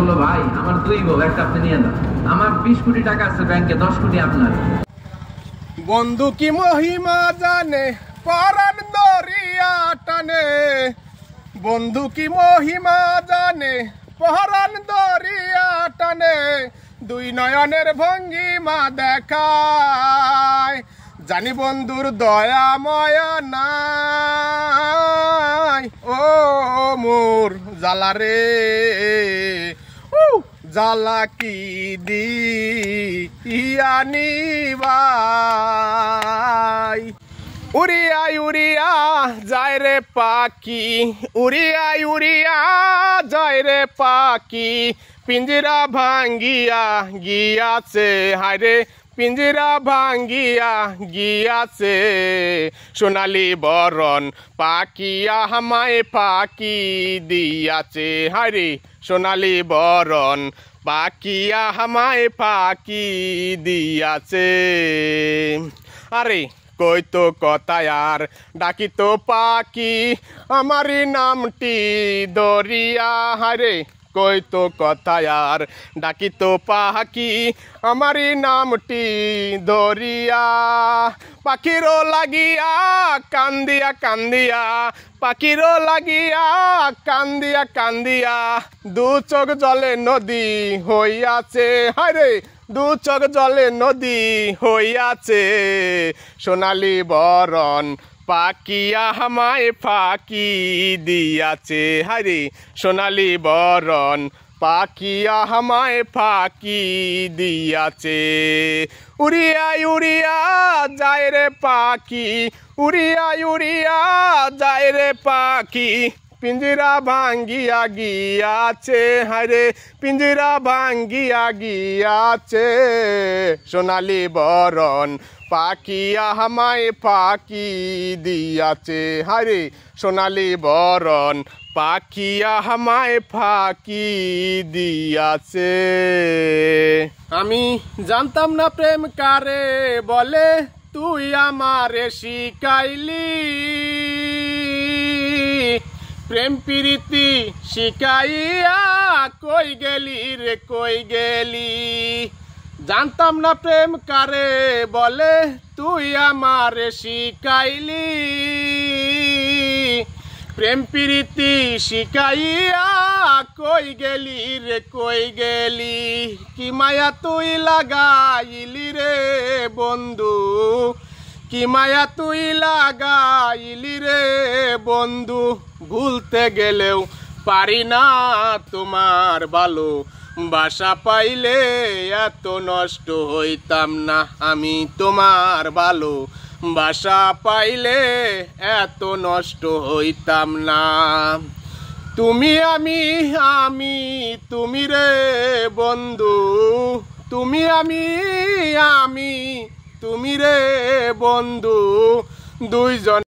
বললো ভাই আমার 2 বউ একটা আপনি নিয়ে যান, আমার 20 কোটি টাকা আছে ব্যাংকে, 10 কোটি আপনার। বন্ধু কি মহিমা জানে পরাণ দরিয়া টানে, বন্ধু কি মহিমা জানে পরাণ দরিয়া টানে, দুই নয়নের ভঙ্গিমা দেখায়, জানি বন্ধুর দয়া ময়া নাই। ও মোর জালা রে জালা কি দিয়ানি ভাই, উড়িয়া উড়িয়া যায় রে পাখি, উড়িয়া উড়িয়া যায় রে পাখি, পিঞ্জিরা ভাঙ্গিয়া গিয়াছে হায়রে, পিঞ্জিরা ভাঙ্গিয়া গিয়াছে, সোনালি বরণ পাকিয়া হামায় ফাঁকি দিয়াছে হায়রে, সোনালি বরণ পাকিয়া হামায় ফাঁকি দিয়াছে। আরে কই তো কথায় আর ডাকি তো পাখি, আমারই নামটি দরিয়া হায়রে, কই তো কথায় আর ডাকি তো পাখি, আমারই নামটি দরিয়া, পাখিরও লাগিয়া কান্দিয়া কান্দিয়া, পাখিরও লাগিয়া কান্দিয়া কান্দিয়া, দু চোখ জলে নদী হইয়াছে হায়রে, দু চোখ জলে নদী হইয়াছে, সোনালি বরণ পাকিয়া হামায় ফাঁকি দিয়াছে হায়রে, সোনালি বরণ পাকিয়া হামায় ফাঁকি দিয়াছে। উড়িয়া উড়িয়া যায় রে পাখি, উড়িয়া উড়িয়া যায় রে পাখি, পিঞ্জিরা ভাঙ্গিয়া গিয়াছে হায়রে, পিঞ্জিরা ভাঙ্গিয়া গিয়াছে, সোনালি বরণ পাকিয়া হামায় ফাঁকি দিয়াছে হায়রে, সোনালি বরণ পাকিয়া হামায় ফাঁকি দিয়াছে। আমি জানতাম না প্রেম কারে বলে, তুই আমারে শিখাইলি, প্রেম প্রীতি শিখাইয়া কই গেলি রে কই গেলি, জানতাম না প্রেম কারে বলে, তুই আমারে শিখাইলি, প্রেম প্রীতি শিখাইয়া কই গেলি রে কই গেলি, কি মায়া তুই লাগাইলি রে বন্ধু, কি মায়া তুই লাগাইলি রে বন্ধু, ভুলতে গেলেও পারি না তোমার ভালো বাসা পাইলে, এত নষ্ট হইতাম না আমি তোমার ভালো বাসা পাইলে, এত নষ্ট হইতাম না। তুমি আমি আমি তুমি রে বন্ধু, তুমি আমি আমি তুমি রে বন্ধু, দুইজন